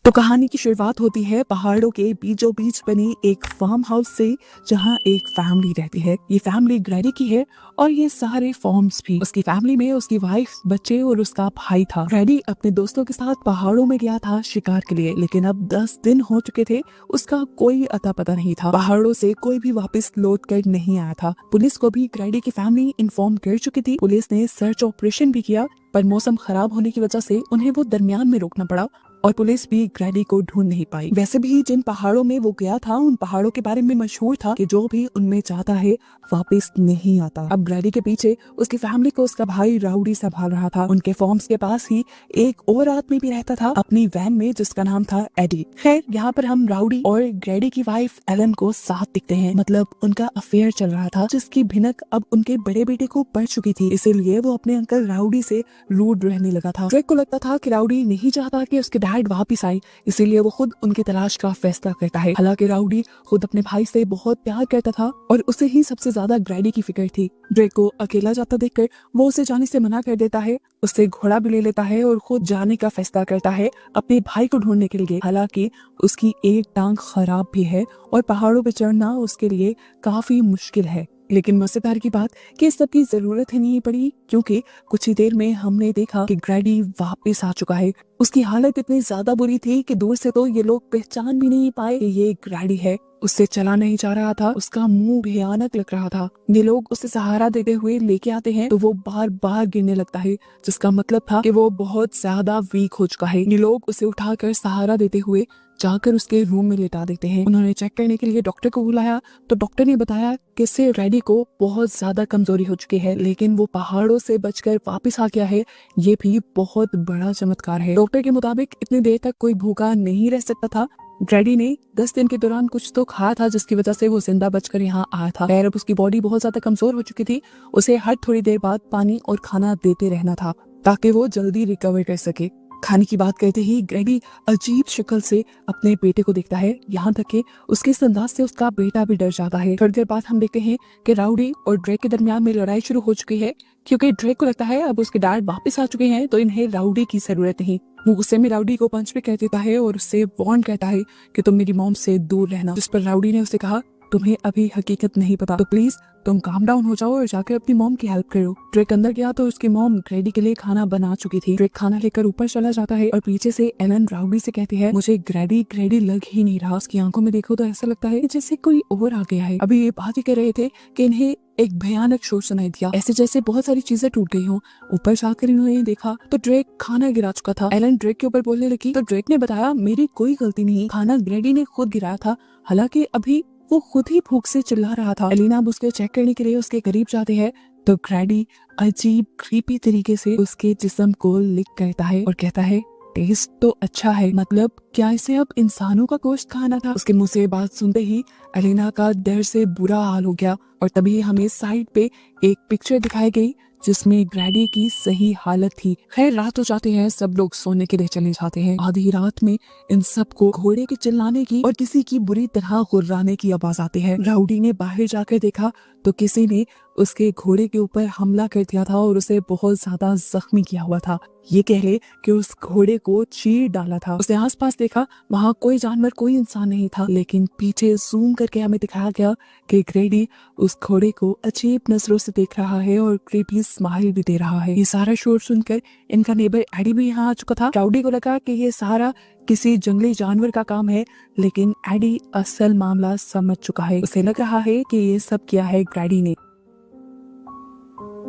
तो कहानी की शुरुआत होती है पहाड़ों के बीचों बीच बनी एक फार्म हाउस से, जहां एक फैमिली रहती है। ये फैमिली ग्रैडी की है और ये सारे फॉर्म्स भी। उसकी फैमिली में उसकी वाइफ, बच्चे और उसका भाई था। ग्रैडी अपने दोस्तों के साथ पहाड़ों में गया था शिकार के लिए, लेकिन अब 10 दिन हो चुके थे, उसका कोई अता पता नहीं था। पहाड़ों से कोई भी वापस लौट कर नहीं आया था। पुलिस को भी ग्रैडी की फैमिली इन्फॉर्म कर चुकी थी। पुलिस ने सर्च ऑपरेशन भी किया, पर मौसम खराब होने की वजह से उन्हें वो दरमियान में रोकना पड़ा और पुलिस भी ग्रैडी को ढूंढ नहीं पाई। वैसे भी जिन पहाड़ों में वो गया था, उन पहाड़ों के बारे में मशहूर था कि जो भी उनमें जाता है वापस नहीं आता। अब ग्रैडी के पीछे उसकी फैमिली को उसका भाई राउडी संभाल रहा था। उनके फॉर्म्स के पास ही एक और आदमी भी रहता था अपनी वैन में, जिसका नाम था एडी। खैर, यहाँ पर हम राउडी और ग्रैडी की वाइफ एलन को साथ दिखते हैं। मतलब उनका अफेयर चल रहा था, जिसकी भिनक अब उनके बड़े बेटे को पड़ चुकी थी। इसीलिए वो अपने अंकल राउडी से रूड रहने लगा था। ड्रेक को लगता था कि राउडी नहीं चाहता कि उसके डैड वापस आए, इसीलिए वो खुद उनकी तलाश का फैसला करता है। हालांकि राउडी खुद अपने भाई से बहुत प्यार करता था और उसे ही सबसे ज्यादा ग्रैडी की फिक्र थी। ड्रेक को अकेला जाता देखकर वो उसे जाने से मना कर देता है, उससे घोड़ा भी ले लेता है और खुद जाने का फैसला करता है अपने भाई को ढूंढने के लिए। हालांकि उसकी एक टांग खराब भी है और पहाड़ों पर चढ़ना उसके लिए काफी मुश्किल है। लेकिन मजेदार की बात कि इस सब की जरूरत ही नहीं पड़ी, क्योंकि कुछ ही देर में हमने देखा कि ग्रैडी वापस आ चुका है। उसकी हालत इतनी ज्यादा बुरी थी कि दूर से तो ये लोग पहचान भी नहीं पाए कि ये ग्रैडी है। उससे चला नहीं जा रहा था, उसका मुंह भयानक लग रहा था। ये लोग उसे सहारा देते हुए लेके आते हैं तो वो बार बार गिरने लगता है, जिसका मतलब था कि वो बहुत ज्यादा वीक हो चुका है। ये लोग उसे उठाकर सहारा देते हुए जाकर उसके रूम में लेटा देते हैं। उन्होंने चेक करने के लिए डॉक्टर को बुलाया तो डॉक्टर ने बताया कि इससे ग्रैडी को बहुत ज्यादा कमजोरी हो चुकी है, लेकिन वो पहाड़ों से बचकर वापस आ गया है। ये भी बहुत बड़ा चमत्कार है। डॉक्टर के मुताबिक इतनी देर तक कोई भूखा नहीं रह सकता था। ग्रैडी ने 10 दिन के दौरान कुछ तो खाया था, जिसकी वजह से वो जिंदा बचकर यहाँ आया था। खैर, अब उसकी बॉडी बहुत ज्यादा कमजोर हो चुकी थी। उसे हर थोड़ी देर बाद पानी और खाना देते रहना था ताकि वो जल्दी रिकवर कर सके। खाने की बात करते ही ग्रैडी अजीब शक्ल से अपने बेटे को देखता है, यहाँ तक कि उसके इस अंदाज से उसका बेटा भी डर जाता है। थोड़ी देर बाद हम देखते हैं कि राउडी और ड्रेक के दरमियान में लड़ाई शुरू हो चुकी है, क्योंकि ड्रेक को लगता है अब उसके डैड वापस आ चुके हैं तो इन्हें राउडी की जरूरत नहीं। वो गुस्से में राउडी को पंच भी कर देता है और उससे वार्न करता है कि तुम मेरी मॉम से दूर रहना। जिस पर राउडी ने उसे कहा, तुम्हें अभी हकीकत नहीं पता, तो प्लीज तुम काम डाउन हो जाओ और जाकर अपनी मॉम की हेल्प करो। ड्रेक अंदर गया तो उसकी मॉम ग्रैडी के लिए खाना बना चुकी थी। ड्रेक खाना लेकर ऊपर चला जाता है और पीछे से एलन राउडी से कहती है, मुझे ग्रैडी ग्रैडी लग ही नहीं रहा। उसकी आंखों में देखो तो ऐसा लगता है जैसे कोई और आ गया है। अभी ये बात ही कर रहे थे कि इन्हें एक भयानक शोर सुनाई दिया, ऐसे जैसे बहुत सारी चीजें टूट गई हों। ऊपर जाकर इन्होंने देखा तो ड्रेक खाना गिरा चुका था। एलन ड्रेक के ऊपर बोलने लगी तो ड्रेक ने बताया, मेरी कोई गलती नहीं, खाना ग्रैडी ने खुद गिराया था। हालांकि अभी वो खुद ही भूख से चिल्ला रहा था। एलिना अब उसके चेक करने के लिए उसके करीब जाते हैं तो ग्रैडी अजीब क्रीपी तरीके से उसके जिस्म को लिक करता है और कहता है, टेस्ट तो अच्छा है, मतलब क्या इसे अब इंसानों का गोश्त खाना था? उसके मुंह से बात सुनते ही एलिना का डर से बुरा हाल हो गया और तभी हमें साइड पे एक पिक्चर दिखाई गई जिसमें ग्रैडी की सही हालत थी। खैर, रात हो जाती है, सब लोग सोने के लिए चले जाते हैं। आधी रात में इन सबको घोड़े के चिल्लाने की और किसी की बुरी तरह गुर्राने की आवाज आती है। राउडी ने बाहर जाकर देखा तो किसी ने उसके घोड़े के ऊपर हमला कर दिया था और उसे बहुत ज्यादा जख्मी किया हुआ था। ये कह ले कि उस घोड़े को चीर डाला था। उसने आसपास देखा, वहाँ कोई जानवर, कोई इंसान नहीं था, लेकिन पीछे जूम करके हमें दिखाया गया कि ग्रैडी उस घोड़े को अजीब नजरों से देख रहा है और क्रीपी स्माइल भी दे रहा है। ये सारा शोर सुनकर इनका नेबर एडी भी यहाँ आ चुका था। राउडी को लगा कि ये सारा किसी जंगली जानवर का काम है, लेकिन एडी असल मामला समझ चुका है। उसे लग रहा है कि ये सब किया है ग्रैडी ने।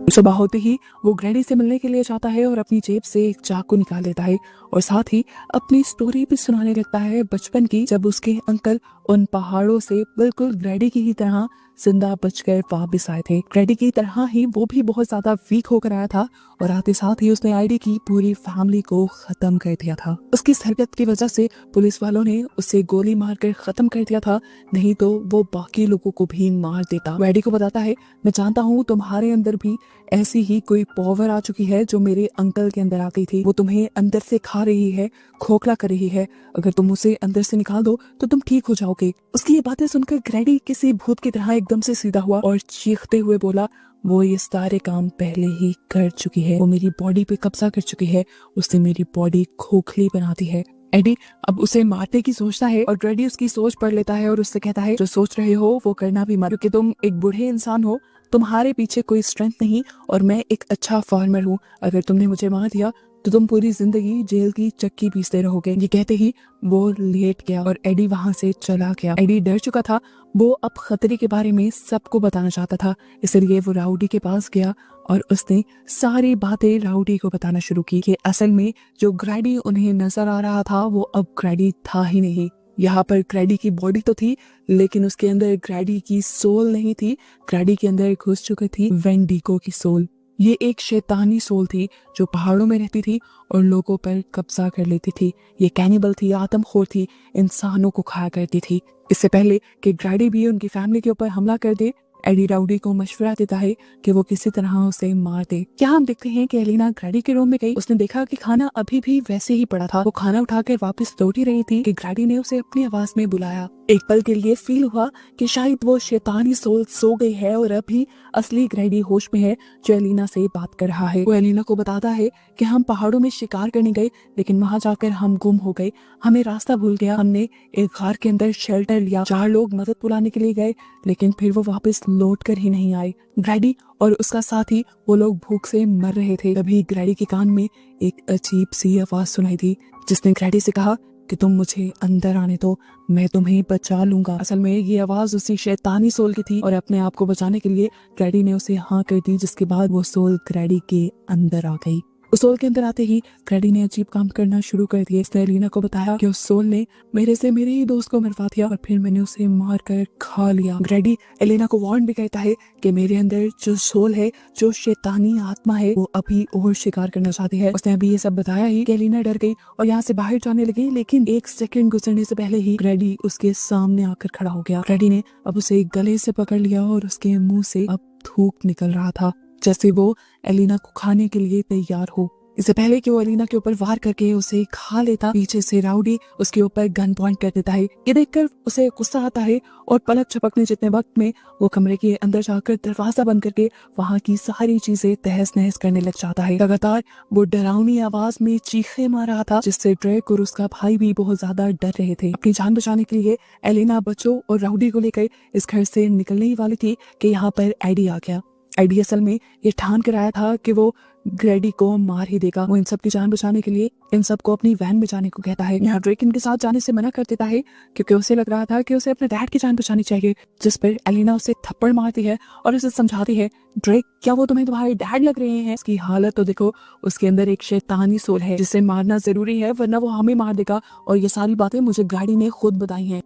सुबह होते ही वो ग्रैडी से मिलने के लिए जाता है और अपनी जेब से एक चाकू निकाल लेता है और साथ ही अपनी स्टोरी भी सुनाने लगता है बचपन की, जब उसके अंकल उन पहाड़ों से बिल्कुल ग्रैडी की ही तरह जिंदा बचकर वापस आए थे। ग्रैडी की तरह ही वो भी बहुत ज्यादा वीक होकर आया था और आते साथ ही उसने आईडी की पूरी फैमिली को खत्म कर दिया था। उसकी हरकत की वजह से पुलिस वालों ने उसे गोली मारकर खत्म कर दिया था, नहीं तो वो बाकी लोगों को भी मार देता। एडी को बताता है, मैं जानता हूँ तुम्हारे अंदर भी ऐसी ही कोई पावर आ चुकी है जो मेरे अंकल के अंदर आ गई थी। वो तुम्हें अंदर से खा रही है, खोखला कर रही है। अगर तुम उसे अंदर से निकाल दो तो तुम ठीक हो जाओगे। उसकी ये बातें सुनकर ग्रैडी किसी भूत की तरह एकदम से सीधा हुआ और चीखते हुए बोला, वो ये सारे काम पहले ही कर चुकी है, वो मेरी बॉडी पे कब्जा कर चुकी है, उसने मेरी बॉडी खोखली बना दी है। एडी अब उसे मारने की सोचता है और ग्रैडी उसकी सोच पढ़ लेता है और उससे कहता है जो सोच रहे हो वो करना भी मत, क्योंकि तुम एक बूढ़े इंसान हो, तुम्हारे पीछे कोई स्ट्रेंथ नहीं और मैं एक अच्छा फार्मर हूँ। अगर तुमने मुझे मार दिया तो तुम पूरी जिंदगी जेल की चक्की पीसते रहोगे। ये कहते ही वो लेट गया और एडी वहां से चला गया। एडी डर चुका था, वो अब खतरे के बारे में सबको बताना चाहता था, इसलिए वो राउडी के पास गया और उसने सारी बातें राउडी को बताना शुरू की कि असल में जो ग्रैडी उन्हें नजर आ रहा था वो अब ग्रैडी था ही नहीं। यहाँ पर ग्रैडी की बॉडी तो थी लेकिन उसके अंदर ग्रैडी की सोल नहीं थी। ग्रैडी के अंदर घुस चुकी थी वेंडिगो की सोल। ये एक शैतानी सोल थी जो पहाड़ों में रहती थी और लोगों पर कब्जा कर लेती थी। ये कैनिबल थी, आदमखोर थी, इंसानों को खाया करती थी। इससे पहले कि ग्रैडी भी उनकी फैमिली के ऊपर हमला कर दे, एडी राउडी को मशवरा देता है कि वो किसी तरह उसे मार दे। क्या हम देखते हैं कि एलिना ग्रैडी के रूम में गई, उसने देखा कि खाना अभी भी वैसे ही पड़ा था। वो खाना उठाकर वापस लौट ही रही थी कि ग्रैडी ने उसे अपनी आवाज में बुलाया। एक पल के लिए फील हुआ कि शायद वो शैतानी सोल सो गई है और अभी असली ग्रैडी होश में है जो एलिना से बात कर रहा है। वो एलिना को बताता है कि हम पहाड़ों में शिकार करने गए लेकिन वहां जाकर हम गुम हो गए, हमें रास्ता भूल गया। हमने एक घर के अंदर शेल्टर लिया, 4 लोग मदद बुलाने के लिए गए लेकिन फिर वो वापस लौट कर ही नहीं आए। ग्रैडी और उसका साथी वो लोग भूख से मर रहे थे। तभी ग्रैडी के कान में एक अजीब सी आवाज सुनाई दी जिसने ग्रैडी से कहा कि तुम मुझे अंदर आने दो, मैं तुम्हें बचा लूंगा। असल में ये आवाज उसी शैतानी सोल की थी और अपने आप को बचाने के लिए ग्रैडी ने उसे हाँ कर दी, जिसके बाद वो सोल ग्रैडी के अंदर आ गई। उस सोल के अंदर आते ही ग्रैडी ने अजीब काम करना शुरू कर दिया। इसने एलिना को बताया कि उस सोल ने मेरे ही दोस्त को मरवा दिया और फिर मैंने उसे मार कर खा लिया। ग्रैडी एलिना को वार्न भी कहता है कि मेरे अंदर जो सोल है, जो शैतानी आत्मा है, वो अभी और शिकार करना चाहती है। उसने अभी ये सब बताया ही कि एलिना डर गई और यहाँ से बाहर जाने लगी, लेकिन 1 सेकंड गुजरने से पहले ही ग्रैडी उसके सामने आकर खड़ा हो गया। ग्रैडी ने अब उसे गले से पकड़ लिया और उसके मुंह से अब थूक निकल रहा था, जैसे वो एलिना को खाने के लिए तैयार हो। इससे पहले कि वो एलिना के ऊपर वार करके उसे खा लेता, पीछे से राउडी उसके ऊपर गन पॉइंट कर देता है। ये देखकर उसे गुस्सा आता है और पलक झपकने जितने वक्त में वो कमरे के अंदर जाकर दरवाजा बंद करके वहाँ की सारी चीजें तहस नहस करने लग जाता है। लगातार वो डरावनी आवाज में चीखे मार रहा था, जिससे ड्रेक और उसका भाई भी बहुत ज्यादा डर रहे थे। अपनी जान बचाने के लिए एलिना बच्चों और राउडी को लेकर इस घर से निकलने ही वाली थी कि यहाँ पर एडी आ गया। एडी असल में ये ठान कर आया था कि वो ग्रैडी को मार ही देगा। वो इन सब की जान बचाने के लिए इन सबको अपनी वैन में जाने को कहता है। यहाँ ड्रेक इनके साथ जाने से मना कर देता है क्योंकि उसे लग रहा था कि उसे अपने डैड की जान बचानी चाहिए, जिस पर एलिना उसे थप्पड़ मारती है और उसे समझाती है, ड्रेक क्या वो तुम्हारे डैड लग रहे हैं? इसकी हालत तो देखो, उसके अंदर एक शैतानी सोल है जिसे मारना जरूरी है वरना वो हमें मार देगा, और ये सारी बातें मुझे ग्रैडी ने खुद बताई हैं।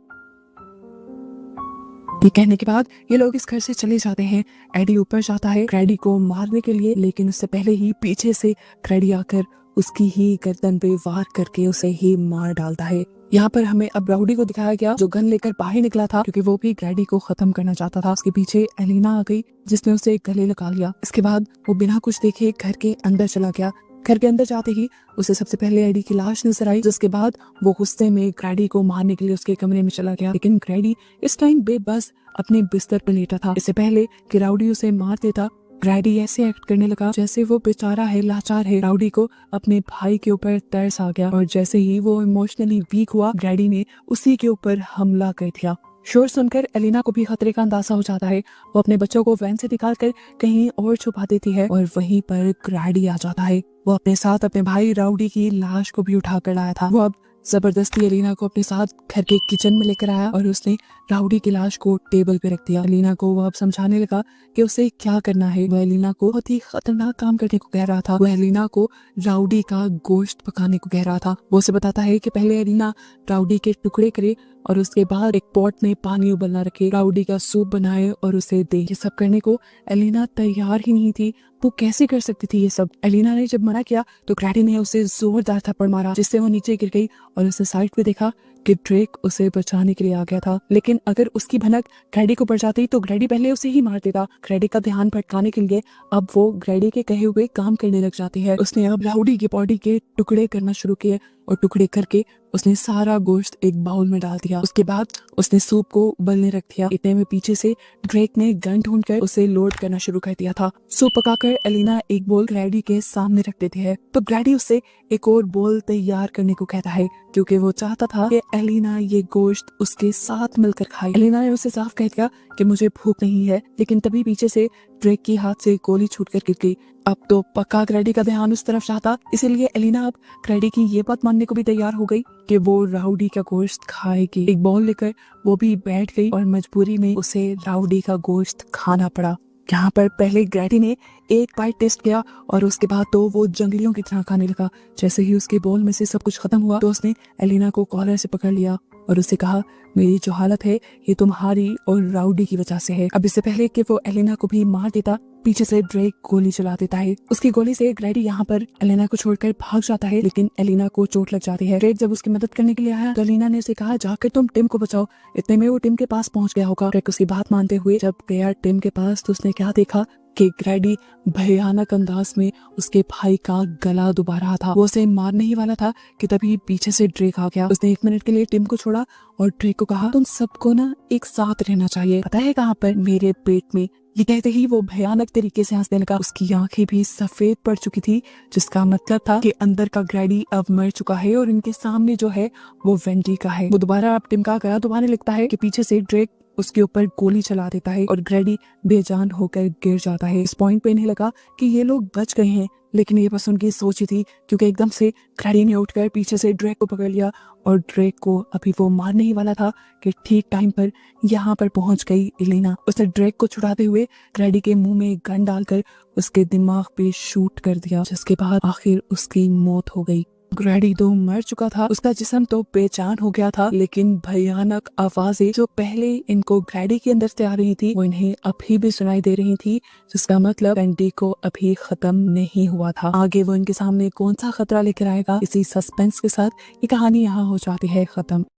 ये कहने के बाद ये लोग इस घर से चले जाते हैं। एडी ऊपर जाता है ग्रैडी को मारने के लिए, लेकिन उससे पहले ही पीछे से ग्रैडी आकर उसकी ही गर्दन पे वार करके उसे ही मार डालता है। यहाँ पर हमें अब राउडी को दिखाया गया जो गन लेकर बाहर निकला था क्योंकि वो भी ग्रैडी को खत्म करना चाहता था। उसके पीछे एलिना आ गई जिसने उसे गले लगा लिया। इसके बाद वो बिना कुछ देखे घर के अंदर चला गया। घर के अंदर जाते ही उसे सबसे पहले एडी की लाश नजर आई, जिसके बाद वो गुस्से में ग्रैडी को मारने के लिए उसके कमरे में चला गया। लेकिन ग्रैडी इस टाइम बेबस अपने बिस्तर पर लेटा था। इससे पहले कि राउडी उसे मार देता, ग्रैडी ऐसे एक्ट करने लगा जैसे वो बेचारा है, लाचार है। राउडी को अपने भाई के ऊपर तरस आ गया और जैसे ही वो इमोशनली वीक हुआ, ग्रैडी ने उसी के ऊपर हमला कर दिया। शोर सुनकर एलिना को भी खतरे का अंदाजा हो जाता है। वो अपने बच्चों को वैन से निकालकर कहीं और छुपा देती है और वहीं पर ग्रैडी आ जाता है। वो अपने साथ अपने भाई राउडी की लाश को भी उठा कर लाया था। वो अब जबरदस्ती एलिना को अपने साथ घर के किचन में लेकर आया और उसने राउडी की लाश को टेबल पे रख दिया। एलिना को वो अब समझाने लगा कि उसे क्या करना है। वो एलिना को बहुत ही खतरनाक काम करने को कह रहा था। वो एलिना को राउडी का गोश्त पकाने को कह रहा था। वो उसे बताता है कि पहले एलिना राउडी के टुकड़े करे और उसके बाद एक पॉट में पानी उबलना रखे, राउडी का सूप बनाए और उसे दे। ये सब करने को एलिना तैयार ही नहीं थी। वो कैसे कर सकती थी ये सब? एलिना ने जब मना किया तो ग्रैडी ने उसे जोरदार थप्पड़ मारा, जिससे वो नीचे गिर गई और उसे साइड पे देखा कि ड्रेक उसे बचाने के लिए आ गया था। लेकिन अगर उसकी भनक ग्रैडी को पड़ जाती तो ग्रैडी पहले उसे ही मार देता। ग्रैडी का ध्यान भटकाने के लिए अब वो ग्रैडी के कहे हुए काम करने लग जाती है। उसने अब राउडी की बॉडी के टुकड़े करना शुरू किए और टुकड़े करके उसने सारा गोश्त एक बाउल में डाल दिया। उसके बाद उसने सूप को उबलने रख दिया। इतने में पीछे से ड्रेक ने गन ढूंढकर उसे लोड करना शुरू कर दिया था। सूप पकाकर एलिना एक बोल ग्रैडी के सामने रख देती है तो ग्रैडी उससे एक और बोल तैयार करने को कहता है। क्योंकि वो चाहता था कि एलिना ये गोश्त उसके साथ मिलकर खाए। एलिना ने उसे साफ कह दिया कि मुझे भूख नहीं है, लेकिन तभी पीछे से ड्रेक के हाथ से गोली छूटकर गिर गई। अब तो पक्का ग्रैडी का ध्यान उस तरफ चाहता, इसीलिए एलिना अब ग्रैडी की ये बात मानने को भी तैयार हो गई कि वो राउडी का गोश्त खाएगी। एक बॉल लेकर वो भी बैठ गई और मजबूरी में उसे राउडी का गोश्त खाना पड़ा। यहाँ पर पहले ग्रैडी ने एक बाइट टेस्ट किया और उसके बाद तो वो जंगलियों की तरह खाने लगा। जैसे ही उसके बोल में से सब कुछ खत्म हुआ तो उसने एलिना को कॉलर से पकड़ लिया और उससे कहा, मेरी जो हालत है ये तुम्हारी और राउडी की वजह से है। अब इससे पहले कि वो एलिना को भी मार देता, पीछे से ड्रेक गोली चला देता है। उसकी गोली से ग्रैडी यहाँ पर एलिना को छोड़कर भाग जाता है, लेकिन एलिना को चोट लग जाती है। ड्रेक जब उसकी मदद करने के लिए आया तो एलिना ने उसे कहा, जाकर तुम टिम को बचाओ। इतने में वो टिम के पास पहुंच गया होगा। ड्रेक उसकी बात मानते हुए जब गया टिम के पास तो उसने क्या देखा कि ग्रैडी भयानक अंदाज में उसके भाई का गला दुबा रहा था। वो उसे मारने ही वाला था कि तभी पीछे से ड्रेक आ गया। उसने 1 मिनट के लिए टिम को छोड़ा और ड्रेक को कहा, तुम सबको ना एक साथ रहना चाहिए, पता है कहाँ पर? मेरे पेट में। ये कहते ही वो भयानक तरीके से हंसने लगा। उसकी आंखें भी सफेद पड़ चुकी थी, जिसका मतलब था कि अंदर का ग्रैडी अब मर चुका है और इनके सामने जो है वो वेंडी का है। वो दोबारा अब टिम का गला दुबाने लगता है कि पीछे से ड्रेक उसके ऊपर गोली चला देता है और ग्रैडी बेजान होकर गिर जाता है। इस पॉइंट पे इन्हें लगा कि ये लोग बच गए हैं, लेकिन ये बस उनकी सोच ही थी, क्योंकि एकदम से ग्रैडी ने उठकर पीछे से ड्रेक को पकड़ लिया और ड्रेक को अभी वो मारने ही वाला था कि ठीक टाइम पर यहाँ पर पहुंच गई एलिना। उसने ड्रेक को छुड़ाते हुए ग्रैडी के मुंह में गन डालकर उसके दिमाग पे शूट कर दिया, जिसके बाद आखिर उसकी मौत हो गई। ग्रैडी तो मर चुका था, उसका जिस्म तो बेजान हो गया था, लेकिन भयानक आवाजें जो पहले इनको ग्रैडी के अंदर से आ रही थी वो इन्हें अभी भी सुनाई दे रही थी, जिसका मतलब वेंडी को अभी खत्म नहीं हुआ था। आगे वो इनके सामने कौन सा खतरा लेकर आएगा, इसी सस्पेंस के साथ ये कहानी यहाँ हो जाती है खत्म।